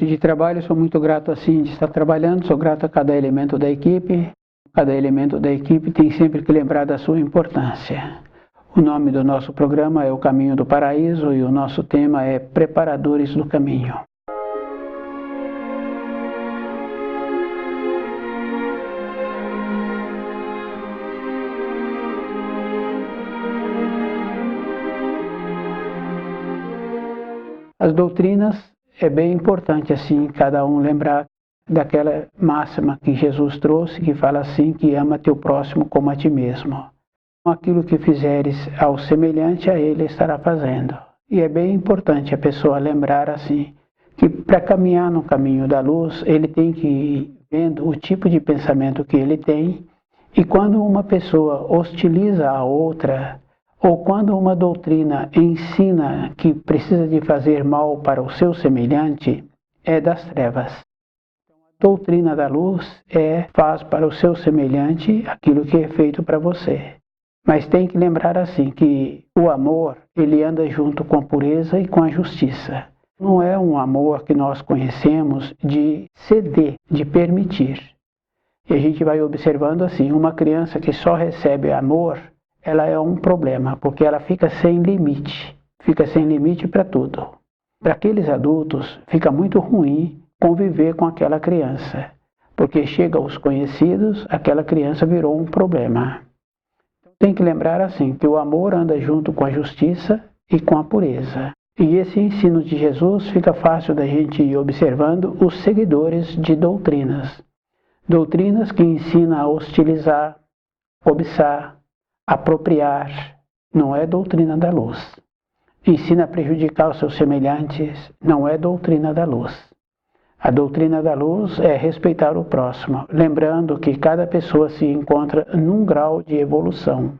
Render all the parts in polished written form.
de trabalho, sou muito grato assim de estar trabalhando, sou grato a cada elemento da equipe. Cada elemento da equipe tem sempre que lembrar da sua importância. O nome do nosso programa é O Caminho do Paraíso e o nosso tema é Preparadores do Caminho. As doutrinas, é bem importante assim, cada um lembrar daquela máxima que Jesus trouxe, que fala assim, que ama teu próximo como a ti mesmo. Aquilo que fizeres ao semelhante a ele estará fazendo. E é bem importante a pessoa lembrar assim, que para caminhar no caminho da luz, ele tem que ir vendo o tipo de pensamento que ele tem, e quando uma pessoa hostiliza a outra, ou quando uma doutrina ensina que precisa de fazer mal para o seu semelhante, é das trevas. A doutrina da luz faz para o seu semelhante aquilo que é feito para você. Mas tem que lembrar assim, que o amor, ele anda junto com a pureza e com a justiça. Não é um amor que nós conhecemos de ceder, de permitir. E a gente vai observando assim, uma criança que só recebe amor, ela é um problema, porque ela fica sem limite para tudo. Para aqueles adultos, fica muito ruim conviver com aquela criança, porque chega aos conhecidos, aquela criança virou um problema. Tem que lembrar assim, que o amor anda junto com a justiça e com a pureza. E esse ensino de Jesus fica fácil da gente ir observando os seguidores de doutrinas. Doutrinas que ensinam a hostilizar, cobiçar, apropriar, não é doutrina da luz. Ensina a prejudicar os seus semelhantes, não é doutrina da luz. A doutrina da luz é respeitar o próximo, lembrando que cada pessoa se encontra num grau de evolução.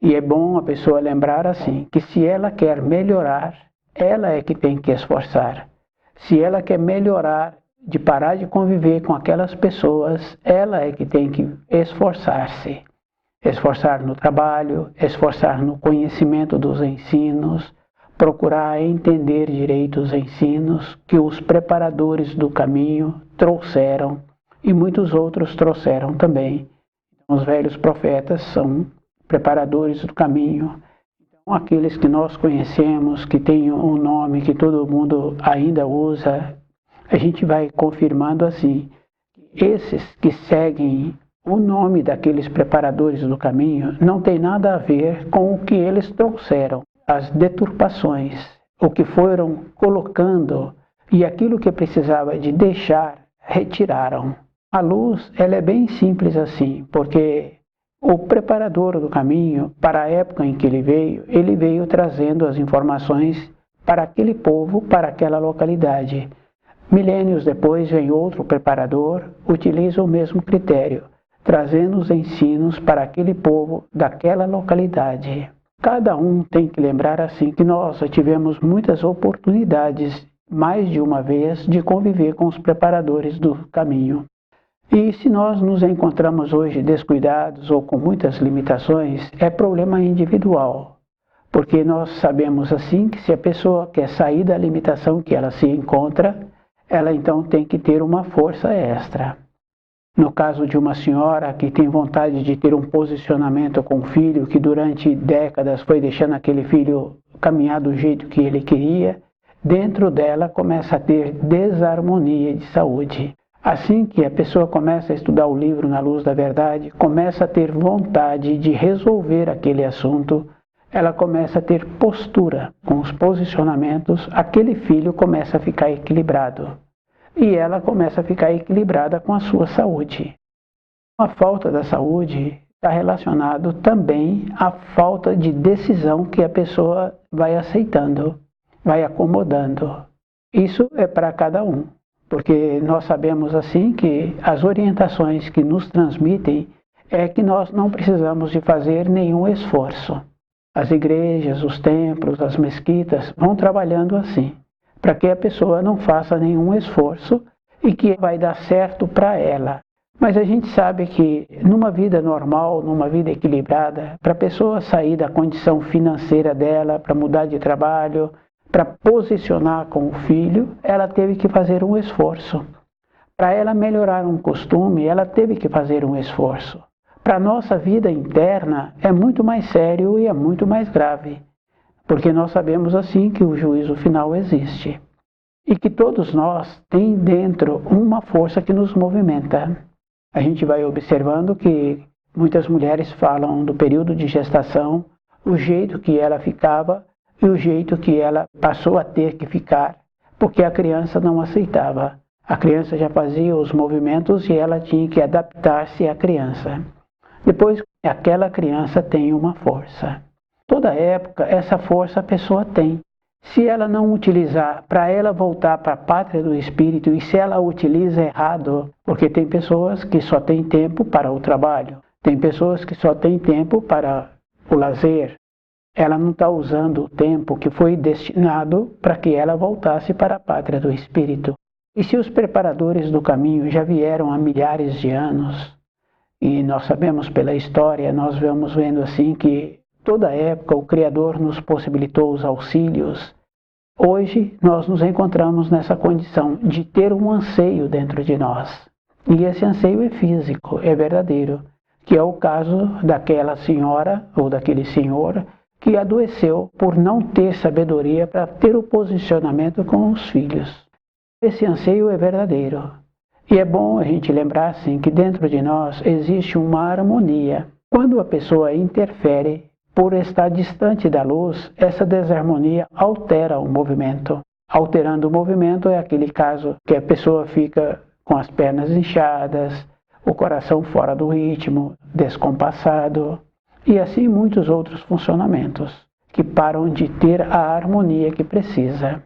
E é bom a pessoa lembrar assim, que se ela quer melhorar, ela é que tem que esforçar. Se ela quer melhorar, de parar de conviver com aquelas pessoas, ela é que tem que esforçar-se. Esforçar no trabalho, esforçar no conhecimento dos ensinos, procurar entender direito os ensinos que os preparadores do caminho trouxeram e muitos outros trouxeram também. Os velhos profetas são preparadores do caminho. Então, aqueles que nós conhecemos, que têm um nome que todo mundo ainda usa, a gente vai confirmando assim, esses que seguem o nome daqueles preparadores do caminho não tem nada a ver com o que eles trouxeram, as deturpações, o que foram colocando e aquilo que precisava de deixar, retiraram. A luz, ela é bem simples assim, porque o preparador do caminho, para a época em que ele veio trazendo as informações para aquele povo, para aquela localidade. Milênios depois vem outro preparador, utiliza o mesmo critério, trazendo os ensinos para aquele povo daquela localidade. Cada um tem que lembrar assim que nós já tivemos muitas oportunidades, mais de uma vez, de conviver com os preparadores do caminho. E se nós nos encontramos hoje descuidados ou com muitas limitações, é problema individual. Porque nós sabemos assim que se a pessoa quer sair da limitação que ela se encontra, ela então tem que ter uma força extra. No caso de uma senhora que tem vontade de ter um posicionamento com o filho, que durante décadas foi deixando aquele filho caminhar do jeito que ele queria, dentro dela começa a ter desarmonia de saúde. Assim que a pessoa começa a estudar o livro Na Luz da Verdade, começa a ter vontade de resolver aquele assunto, ela começa a ter postura com os posicionamentos, aquele filho começa a ficar equilibrado. E ela começa a ficar equilibrada com a sua saúde. A falta da saúde está relacionado também à falta de decisão que a pessoa vai aceitando, vai acomodando. Isso é para cada um, porque nós sabemos assim que as orientações que nos transmitem é que nós não precisamos de fazer nenhum esforço. As igrejas, os templos, as mesquitas vão trabalhando assim, para que a pessoa não faça nenhum esforço e que vai dar certo para ela. Mas a gente sabe que numa vida normal, numa vida equilibrada, para a pessoa sair da condição financeira dela, para mudar de trabalho, Para posicionar com o filho, ela teve que fazer um esforço. Para ela melhorar um costume, ela teve que fazer um esforço. Para a nossa vida interna, é muito mais sério e é muito mais grave, porque nós sabemos assim que o juízo final existe e que todos nós tem dentro uma força que nos movimenta. A gente vai observando que muitas mulheres falam do período de gestação, o jeito que ela ficava e o jeito que ela passou a ter que ficar, porque a criança não aceitava. A criança já fazia os movimentos e ela tinha que adaptar-se à criança. Depois, aquela criança tem uma força. Toda época, essa força a pessoa tem. Se ela não utilizar para ela voltar para a pátria do espírito, e se ela utiliza errado, porque tem pessoas que só têm tempo para o trabalho, tem pessoas que só têm tempo para o lazer, ela não está usando o tempo que foi destinado para que ela voltasse para a pátria do espírito. E se os preparadores do caminho já vieram há milhares de anos, e nós sabemos pela história, nós vamos vendo assim que toda época o Criador nos possibilitou os auxílios. Hoje nós nos encontramos nessa condição de ter um anseio dentro de nós. E esse anseio é físico, é verdadeiro, que é o caso daquela senhora ou daquele senhor que adoeceu por não ter sabedoria para ter o posicionamento com os filhos. Esse anseio é verdadeiro. E é bom a gente lembrar assim que dentro de nós existe uma harmonia. Quando a pessoa interfere por estar distante da luz, essa desarmonia altera o movimento. Alterando o movimento é aquele caso que a pessoa fica com as pernas inchadas, o coração fora do ritmo, descompassado, e assim muitos outros funcionamentos que param de ter a harmonia que precisa.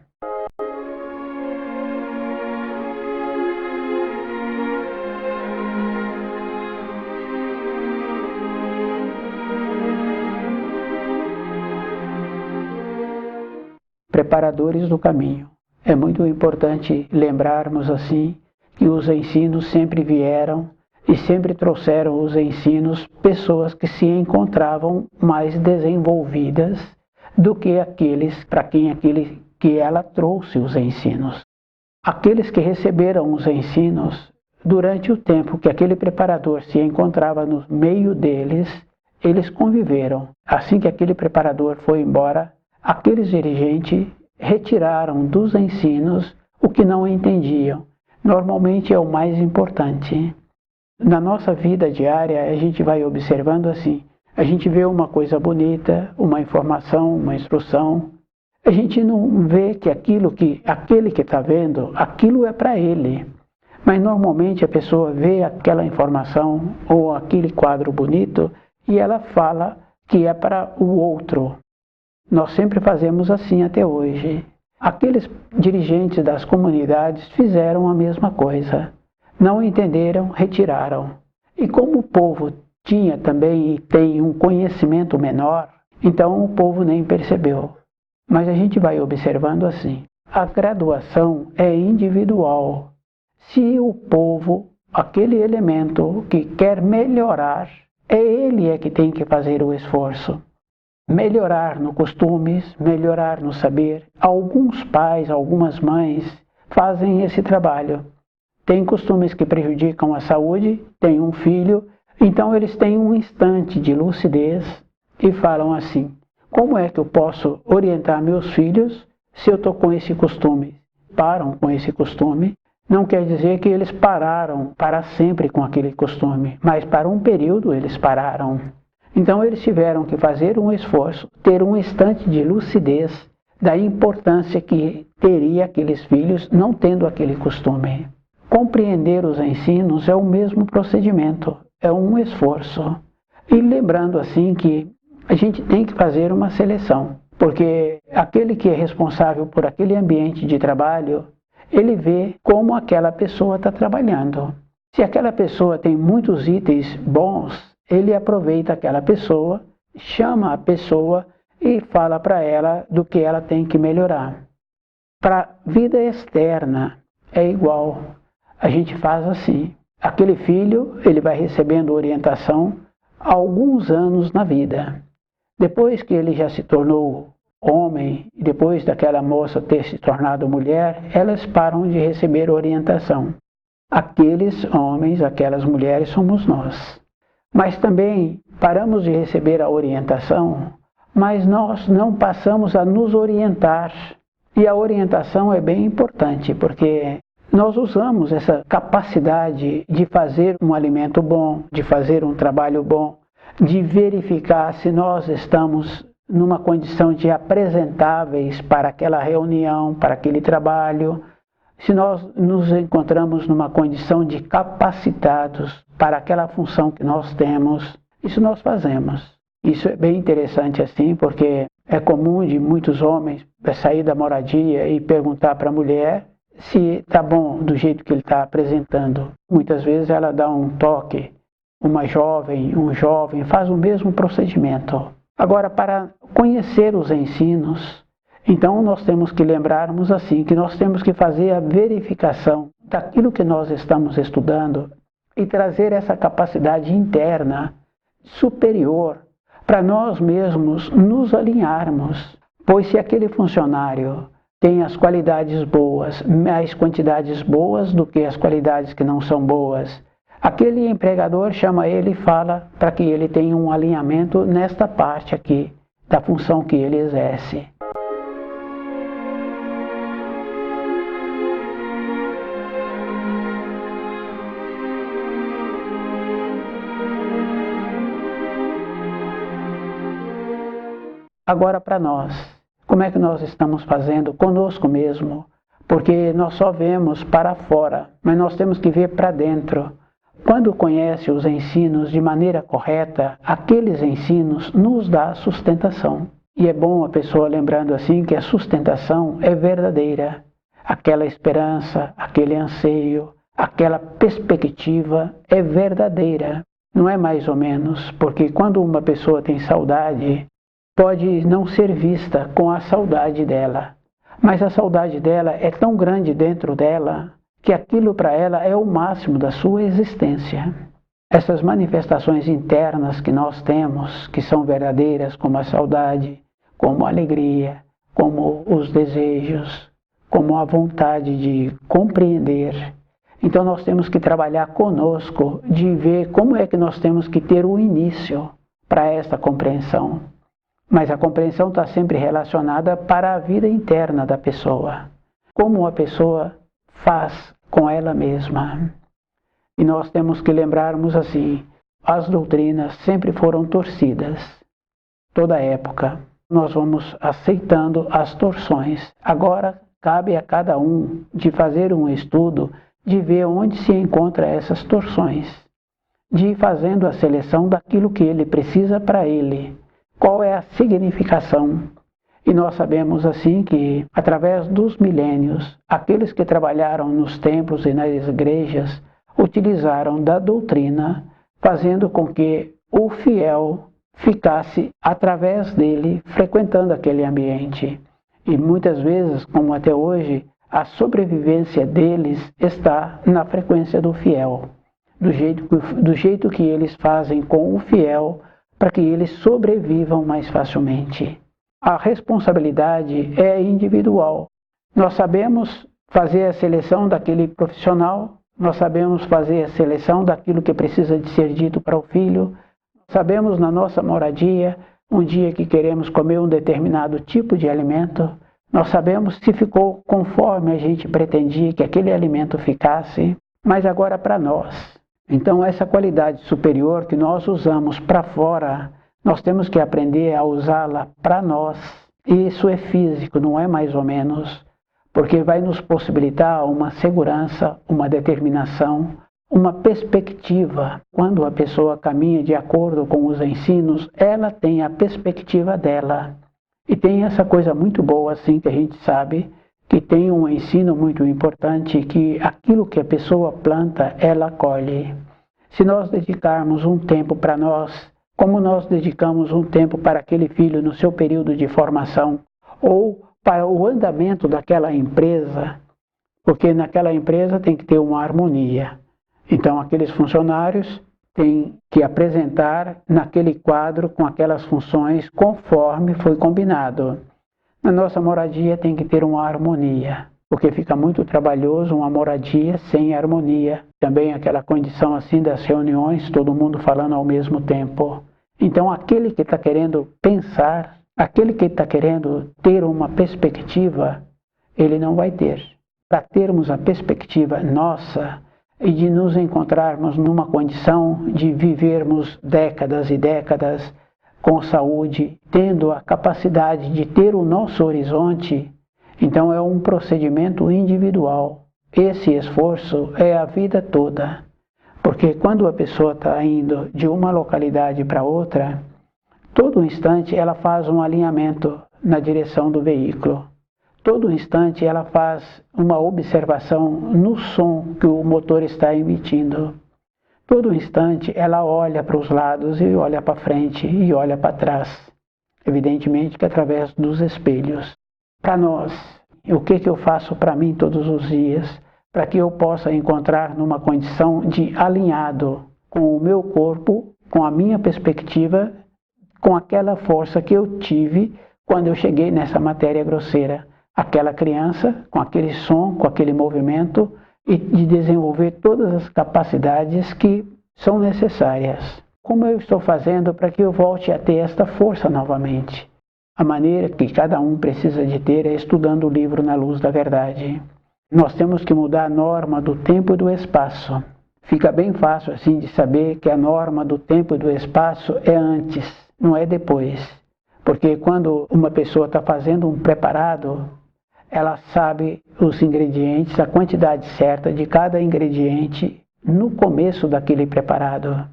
Preparadores do caminho. É muito importante lembrarmos assim que os ensinos sempre vieram e sempre trouxeram os ensinos pessoas que se encontravam mais desenvolvidas do que aqueles para quem que ela trouxe os ensinos. Aqueles que receberam os ensinos, durante o tempo que aquele preparador se encontrava no meio deles, eles conviveram. Assim que aquele preparador foi embora, aqueles dirigentes retiraram dos ensinos o que não entendiam. Normalmente é o mais importante. Na nossa vida diária, a gente vai observando assim, a gente vê uma coisa bonita, uma informação, uma instrução, a gente não vê que aquele que está vendo, aquilo é para ele. Mas normalmente a pessoa vê aquela informação ou aquele quadro bonito e ela fala que é para o outro. Nós sempre fazemos assim até hoje. Aqueles dirigentes das comunidades fizeram a mesma coisa. Não entenderam, retiraram. E como o povo tinha também e tem um conhecimento menor, então o povo nem percebeu. Mas a gente vai observando assim. A graduação é individual. Se o povo, aquele elemento que quer melhorar, ele que tem que fazer o esforço. Melhorar nos costumes, melhorar no saber. Alguns pais, algumas mães fazem esse trabalho. Tem costumes que prejudicam a saúde, tem um filho, então eles têm um instante de lucidez e falam assim: como é que eu posso orientar meus filhos se eu estou com esse costume? Param com esse costume. Não quer dizer que eles pararam para sempre com aquele costume, mas para um período eles pararam. Então eles tiveram que fazer um esforço, ter um instante de lucidez da importância que teria aqueles filhos não tendo aquele costume. Compreender os ensinos é o mesmo procedimento, é um esforço. E lembrando assim que a gente tem que fazer uma seleção, porque aquele que é responsável por aquele ambiente de trabalho, ele vê como aquela pessoa está trabalhando. Se aquela pessoa tem muitos itens bons, ele aproveita aquela pessoa, chama a pessoa e fala para ela do que ela tem que melhorar. Para a vida externa é igual. A gente faz assim. Aquele filho, ele vai recebendo orientação há alguns anos na vida. Depois que ele já se tornou homem, depois daquela moça ter se tornado mulher, elas param de receber orientação. Aqueles homens, aquelas mulheres somos nós. Mas também paramos de receber a orientação, mas nós não passamos a nos orientar. E a orientação é bem importante, porque nós usamos essa capacidade de fazer um alimento bom, de fazer um trabalho bom, de verificar se nós estamos numa condição de apresentáveis para aquela reunião, para aquele trabalho, se nós nos encontramos numa condição de capacitados para aquela função que nós temos. Isso nós fazemos. Isso é bem interessante assim, porque é comum de muitos homens sair da moradia e perguntar para a mulher se está bom do jeito que ele está apresentando. Muitas vezes ela dá um toque, uma jovem, um jovem, faz o mesmo procedimento. Agora, para conhecer os ensinos, então nós temos que lembrarmos assim, que nós temos que fazer a verificação daquilo que nós estamos estudando e trazer essa capacidade interna superior para nós mesmos nos alinharmos. Pois se aquele funcionário tem as qualidades boas, mais quantidades boas do que as qualidades que não são boas, aquele empregador chama ele e fala para que ele tenha um alinhamento nesta parte aqui da função que ele exerce. Agora para nós, como é que nós estamos fazendo conosco mesmo? Porque nós só vemos para fora, mas nós temos que ver para dentro. Quando conhece os ensinos de maneira correta, aqueles ensinos nos dá sustentação. E é bom a pessoa lembrando assim que a sustentação é verdadeira. Aquela esperança, aquele anseio, aquela perspectiva é verdadeira. Não é mais ou menos, porque quando uma pessoa tem saudade, pode não ser vista com a saudade dela. Mas a saudade dela é tão grande dentro dela que aquilo para ela é o máximo da sua existência. Essas manifestações internas que nós temos, que são verdadeiras, como a saudade, como a alegria, como os desejos, como a vontade de compreender. Então nós temos que trabalhar conosco de ver como é que nós temos que ter o início para esta compreensão. Mas a compreensão está sempre relacionada para a vida interna da pessoa. Como a pessoa faz com ela mesma. E nós temos que lembrarmos assim, as doutrinas sempre foram torcidas. Toda época nós vamos aceitando as torções. Agora cabe a cada um de fazer um estudo, de ver onde se encontram essas torções. De ir fazendo a seleção daquilo que ele precisa para ele. Qual é a significação? E nós sabemos assim que, através dos milênios, aqueles que trabalharam nos templos e nas igrejas utilizaram da doutrina, fazendo com que o fiel ficasse, através dele, frequentando aquele ambiente. E muitas vezes, como até hoje, a sobrevivência deles está na frequência do fiel, do jeito que eles fazem com o fiel, para que eles sobrevivam mais facilmente. A responsabilidade é individual. Nós sabemos fazer a seleção daquele profissional, nós sabemos fazer a seleção daquilo que precisa de ser dito para o filho, sabemos na nossa moradia, um dia que queremos comer um determinado tipo de alimento, nós sabemos se ficou conforme a gente pretendia que aquele alimento ficasse, mas agora para nós. Então essa qualidade superior que nós usamos para fora, nós temos que aprender a usá-la para nós. E isso é físico, não é mais ou menos, porque vai nos possibilitar uma segurança, uma determinação, uma perspectiva. Quando a pessoa caminha de acordo com os ensinos, ela tem a perspectiva dela. E tem essa coisa muito boa assim que a gente sabe, que tem um ensino muito importante, que aquilo que a pessoa planta, ela colhe. Se nós dedicarmos um tempo para nós, como nós dedicamos um tempo para aquele filho no seu período de formação, ou para o andamento daquela empresa, porque naquela empresa tem que ter uma harmonia. Então aqueles funcionários têm que apresentar naquele quadro com aquelas funções conforme foi combinado. Na nossa moradia tem que ter uma harmonia, porque fica muito trabalhoso uma moradia sem harmonia. Também aquela condição assim das reuniões, todo mundo falando ao mesmo tempo. Então aquele que está querendo pensar, aquele que está querendo ter uma perspectiva, ele não vai ter. Para termos a perspectiva nossa e de nos encontrarmos numa condição de vivermos décadas e décadas com saúde, tendo a capacidade de ter o nosso horizonte, então é um procedimento individual. Esse esforço é a vida toda, porque quando a pessoa está indo de uma localidade para outra, todo instante ela faz um alinhamento na direção do veículo. Todo instante ela faz uma observação no som que o motor está emitindo. Todo instante ela olha para os lados e olha para frente e olha para trás. Evidentemente que através dos espelhos. Para nós, o que eu faço para mim todos os dias, para que eu possa encontrar numa condição de alinhado com o meu corpo, com a minha perspectiva, com aquela força que eu tive quando eu cheguei nessa matéria grosseira. Aquela criança, com aquele som, com aquele movimento, e de desenvolver todas as capacidades que são necessárias. Como eu estou fazendo para que eu volte a ter esta força novamente? A maneira que cada um precisa de ter é estudando o livro Na Luz da Verdade. Nós temos que mudar a norma do tempo e do espaço. Fica bem fácil assim de saber que a norma do tempo e do espaço é antes, não é depois. Porque quando uma pessoa está fazendo um preparado, ela sabe os ingredientes, a quantidade certa de cada ingrediente no começo daquele preparado.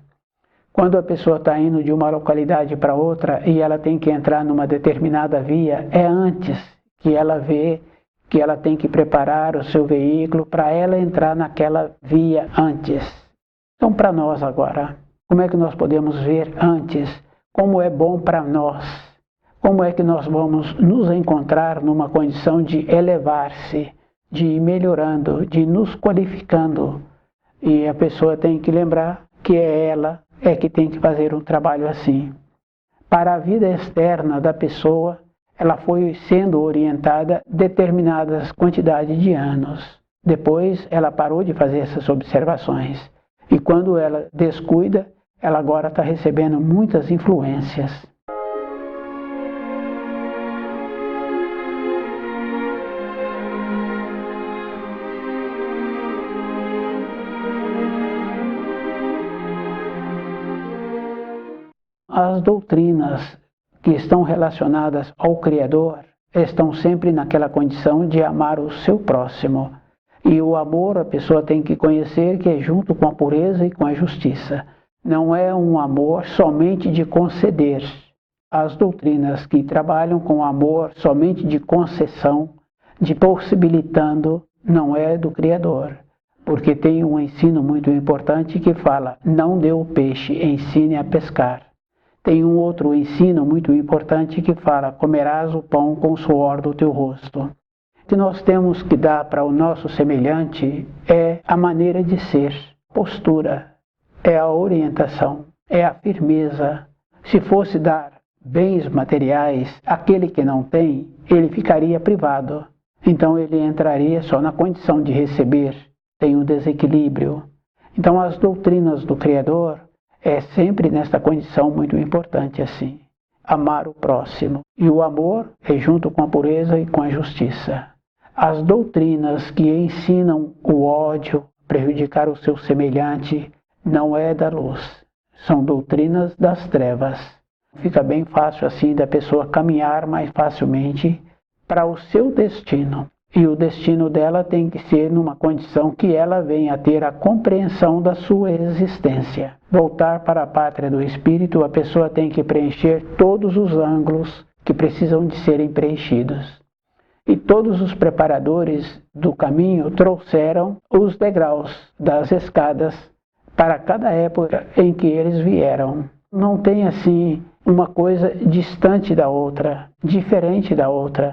Quando a pessoa está indo de uma localidade para outra e ela tem que entrar numa determinada via, é antes que ela vê que ela tem que preparar o seu veículo para ela entrar naquela via antes. Então, para nós agora, como é que nós podemos ver antes como é bom para nós? Como é que nós vamos nos encontrar numa condição de elevar-se, de ir melhorando, de nos qualificando? E a pessoa tem que lembrar que ela é que tem que fazer um trabalho assim. Para a vida externa da pessoa, ela foi sendo orientada determinadas quantidades de anos. Depois ela parou de fazer essas observações. E quando ela descuida, ela agora está recebendo muitas influências. As doutrinas que estão relacionadas ao Criador estão sempre naquela condição de amar o seu próximo. E o amor a pessoa tem que conhecer que é junto com a pureza e com a justiça. Não é um amor somente de conceder. As doutrinas que trabalham com amor somente de concessão, de possibilitando, não é do Criador. Porque tem um ensino muito importante que fala: não dê o peixe, ensine a pescar. Tem um outro ensino muito importante que fala: comerás o pão com o suor do teu rosto. O que nós temos que dar para o nosso semelhante é a maneira de ser, postura, é a orientação, é a firmeza. Se fosse dar bens materiais, aquele que não tem, ele ficaria privado. Então ele entraria só na condição de receber, tem um desequilíbrio. Então as doutrinas do Criador é sempre nesta condição muito importante assim. Amar o próximo. E o amor é junto com a pureza e com a justiça. As doutrinas que ensinam o ódio, prejudicar o seu semelhante, não é da luz. São doutrinas das trevas. Fica bem fácil assim da pessoa caminhar mais facilmente para o seu destino. E o destino dela tem que ser numa condição que ela venha a ter a compreensão da sua existência. Voltar para a pátria do espírito, a pessoa tem que preencher todos os ângulos que precisam de serem preenchidos. E todos os preparadores do caminho trouxeram os degraus das escadas para cada época em que eles vieram. Não tem assim uma coisa distante da outra, diferente da outra.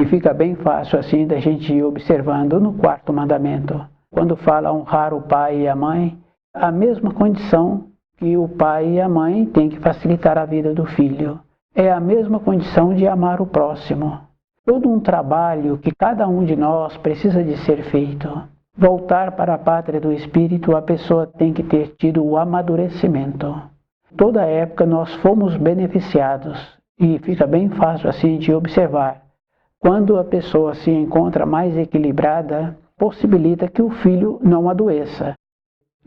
E fica bem fácil assim da gente ir observando no quarto mandamento. Quando fala honrar o pai e a mãe, a mesma condição que o pai e a mãe têm que facilitar a vida do filho. É a mesma condição de amar o próximo. todo um trabalho que cada um de nós precisa de ser feito. Voltar para a pátria do Espírito, a pessoa tem que ter tido o amadurecimento. Toda época nós fomos beneficiados e fica bem fácil assim de observar. Quando a pessoa se encontra mais equilibrada, possibilita que o filho não adoeça.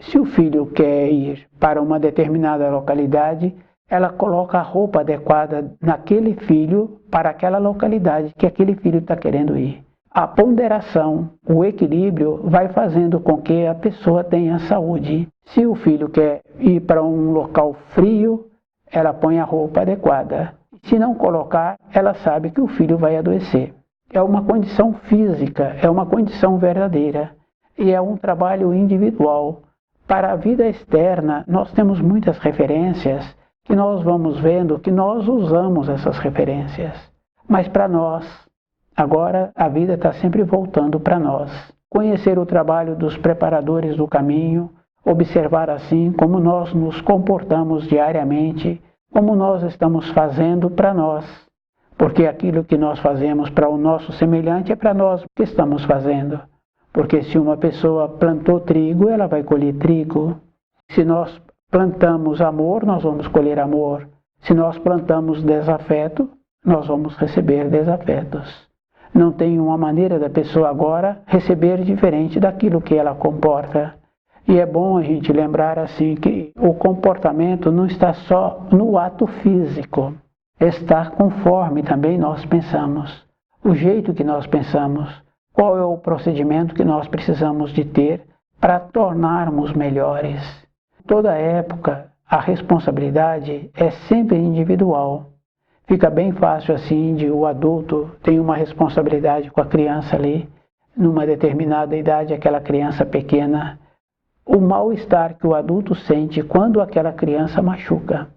Se o filho quer ir para uma determinada localidade, ela coloca a roupa adequada naquele filho para aquela localidade que aquele filho está querendo ir. A ponderação, o equilíbrio vai fazendo com que a pessoa tenha saúde. Se o filho quer ir para um local frio, ela põe a roupa adequada. Se não colocar, ela sabe que o filho vai adoecer. É uma condição física, é uma condição verdadeira e é um trabalho individual. Para a vida externa, nós temos muitas referências que nós vamos vendo que nós usamos essas referências. Mas para nós, agora a vida está sempre voltando para nós. Conhecer o trabalho dos preparadores do caminho, observar assim como nós nos comportamos diariamente, como nós estamos fazendo para nós. Porque aquilo que nós fazemos para o nosso semelhante é para nós que estamos fazendo. Porque se uma pessoa plantou trigo, ela vai colher trigo. Se nós plantamos amor, nós vamos colher amor. Se nós plantamos desafeto, nós vamos receber desafetos. Não tem uma maneira da pessoa agora receber diferente daquilo que ela comporta. E é bom a gente lembrar assim que o comportamento não está só no ato físico, está conforme também nós pensamos, o jeito que nós pensamos, qual é o procedimento que nós precisamos de ter para tornarmos melhores. Toda época a responsabilidade é sempre individual. Fica bem fácil assim de o adulto tem uma responsabilidade com a criança ali, numa determinada idade, aquela criança pequena. O mal-estar que o adulto sente quando aquela criança machuca,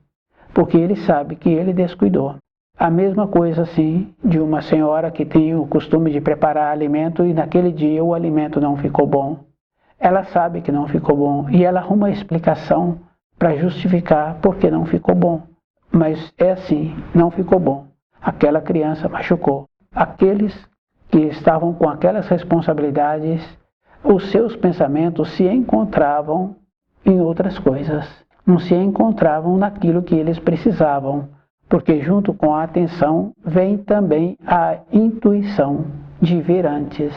porque ele sabe que ele descuidou. A mesma coisa assim de uma senhora que tem o costume de preparar alimento e naquele dia o alimento não ficou bom. Ela sabe que não ficou bom e ela arruma explicação para justificar por que não ficou bom. Mas é assim, não ficou bom. Aquela criança machucou. Aqueles que estavam com aquelas responsabilidades, os seus pensamentos se encontravam em outras coisas. Não se encontravam naquilo que eles precisavam. Porque junto com a atenção vem também a intuição de ver antes.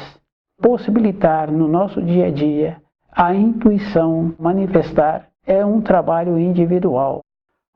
Possibilitar no nosso dia a dia a intuição manifestar é um trabalho individual.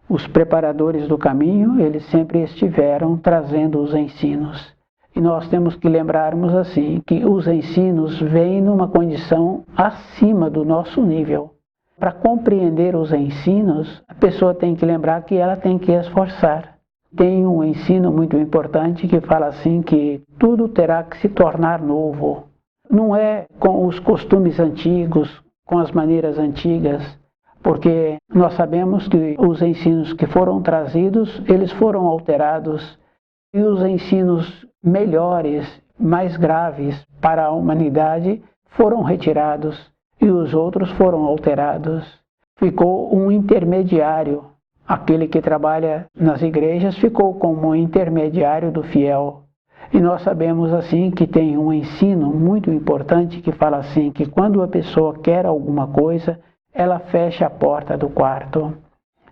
Os preparadores do caminho, eles sempre estiveram trazendo os ensinos. E nós temos que lembrarmos assim, que os ensinos vêm numa condição acima do nosso nível. Para compreender os ensinos, a pessoa tem que lembrar que ela tem que esforçar. Tem um ensino muito importante que fala assim que tudo terá que se tornar novo. Não é com os costumes antigos, com as maneiras antigas, porque nós sabemos que os ensinos que foram trazidos, eles foram alterados, e os ensinos melhores, mais graves para a humanidade, foram retirados, e os outros foram alterados. Ficou um intermediário. Aquele que trabalha nas igrejas ficou como um intermediário do fiel. E nós sabemos assim que tem um ensino muito importante que fala assim que quando a pessoa quer alguma coisa, ela fecha a porta do quarto.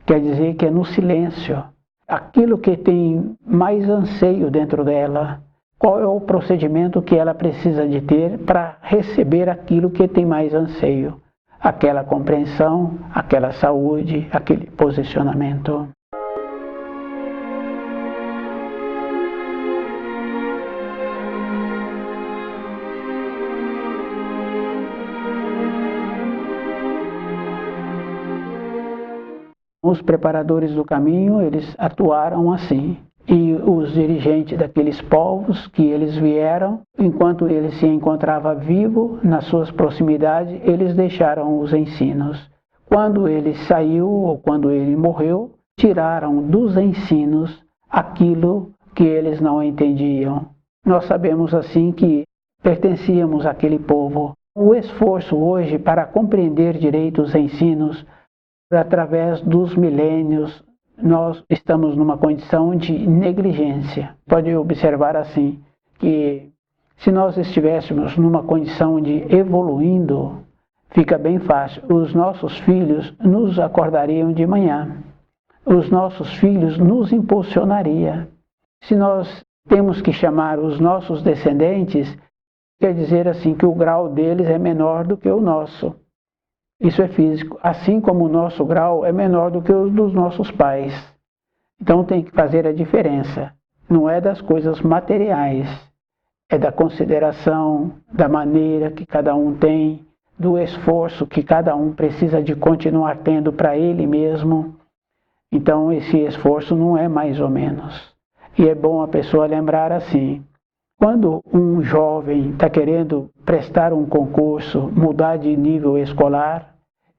Quer dizer que é no silêncio. Aquilo que tem mais anseio dentro dela, qual é o procedimento que ela precisa de ter para receber aquilo que tem mais anseio. Aquela compreensão, aquela saúde, aquele posicionamento. Os preparadores do caminho, eles atuaram assim. E os dirigentes daqueles povos que eles vieram, enquanto ele se encontrava vivo, nas suas proximidades, eles deixaram os ensinos. Quando ele saiu ou quando ele morreu, tiraram dos ensinos aquilo que eles não entendiam. Nós sabemos assim que pertencíamos àquele povo. O esforço hoje para compreender direito os ensinos, através dos milênios, nós estamos numa condição de negligência. Pode observar assim, que se nós estivéssemos numa condição de evoluindo, fica bem fácil. Os nossos filhos nos acordariam de manhã. Os nossos filhos nos impulsionariam. Se nós temos que chamar os nossos descendentes, quer dizer assim que o grau deles é menor do que o nosso. Isso é físico, assim como o nosso grau é menor do que o dos nossos pais. Então tem que fazer a diferença. Não é das coisas materiais, é da consideração, da maneira que cada um tem, do esforço que cada um precisa de continuar tendo para ele mesmo. Então esse esforço não é mais ou menos. E é bom a pessoa lembrar assim, quando um jovem está querendo prestar um concurso, mudar de nível escolar,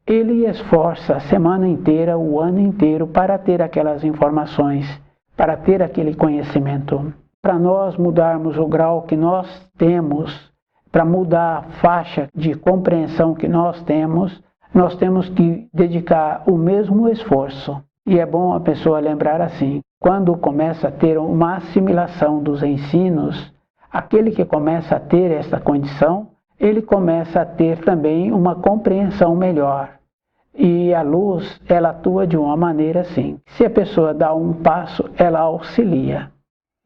ele esforça a semana inteira, o ano inteiro, para ter aquelas informações, para ter aquele conhecimento. Para nós mudarmos o grau que nós temos, para mudar a faixa de compreensão que nós temos que dedicar o mesmo esforço. E é bom a pessoa lembrar assim, quando começa a ter uma assimilação dos ensinos, aquele que começa a ter essa condição, ele começa a ter também uma compreensão melhor. E a luz, ela atua de uma maneira assim. Se a pessoa dá um passo, ela auxilia.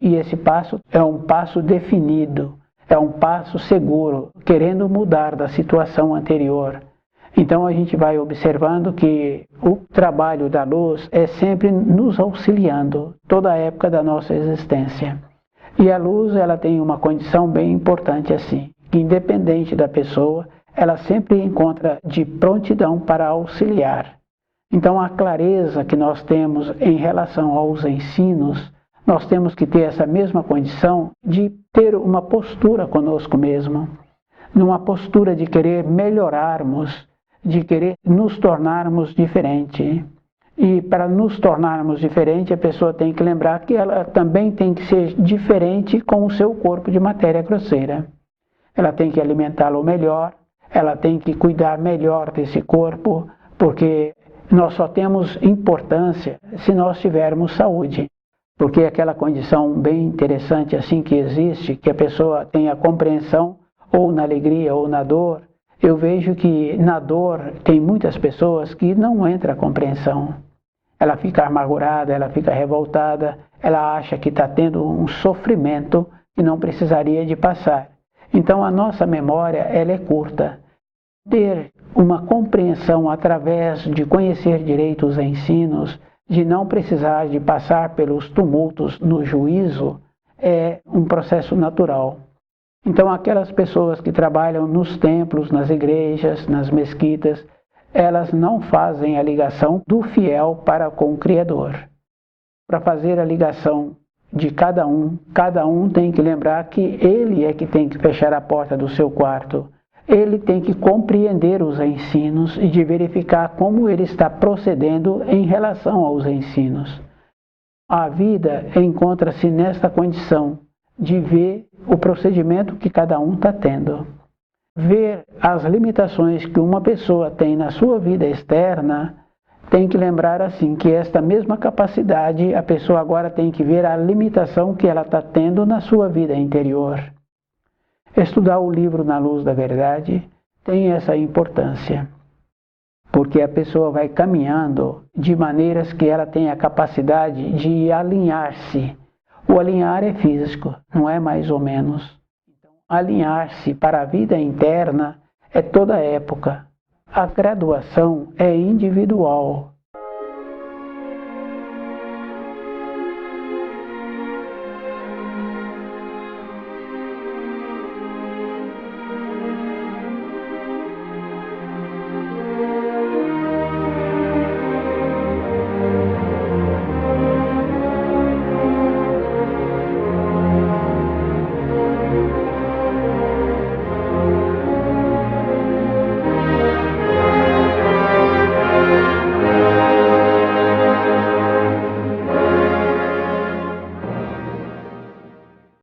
E esse passo é um passo definido, é um passo seguro, querendo mudar da situação anterior. Então a gente vai observando que o trabalho da luz é sempre nos auxiliando, toda a época da nossa existência. E a luz, ela tem uma condição bem importante assim, que independente da pessoa, ela sempre encontra de prontidão para auxiliar. Então a clareza que nós temos em relação aos ensinos, nós temos que ter essa mesma condição de ter uma postura conosco mesmo, numa postura de querer melhorarmos, de querer nos tornarmos diferente. E para nos tornarmos diferente, a pessoa tem que lembrar que ela também tem que ser diferente com o seu corpo de matéria grosseira. Ela tem que alimentá-lo melhor, ela tem que cuidar melhor desse corpo, porque nós só temos importância se nós tivermos saúde. Porque aquela condição bem interessante assim que existe, que a pessoa tem a compreensão ou na alegria ou na dor, eu vejo que na dor tem muitas pessoas que não entra a compreensão. Ela fica amargurada, ela fica revoltada, ela acha que está tendo um sofrimento que não precisaria de passar. Então a nossa memória, ela é curta. Ter uma compreensão através de conhecer direito os ensinos, de não precisar de passar pelos tumultos no juízo, é um processo natural. Então aquelas pessoas que trabalham nos templos, nas igrejas, nas mesquitas, elas não fazem a ligação do fiel para com o Criador. Para fazer a ligação de cada um tem que lembrar que ele é que tem que fechar a porta do seu quarto. Ele tem que compreender os ensinos e de verificar como ele está procedendo em relação aos ensinos. A vida encontra-se nesta condição de ver o procedimento que cada um está tendo. Ver as limitações que uma pessoa tem na sua vida externa, tem que lembrar assim que esta mesma capacidade a pessoa agora tem que ver a limitação que ela está tendo na sua vida interior. Estudar o livro Na Luz da Verdade tem essa importância, porque a pessoa vai caminhando de maneiras que ela tem a capacidade de alinhar-se. O alinhar é físico, não é mais ou menos. Então, alinhar-se para a vida interna é toda época. A graduação é individual.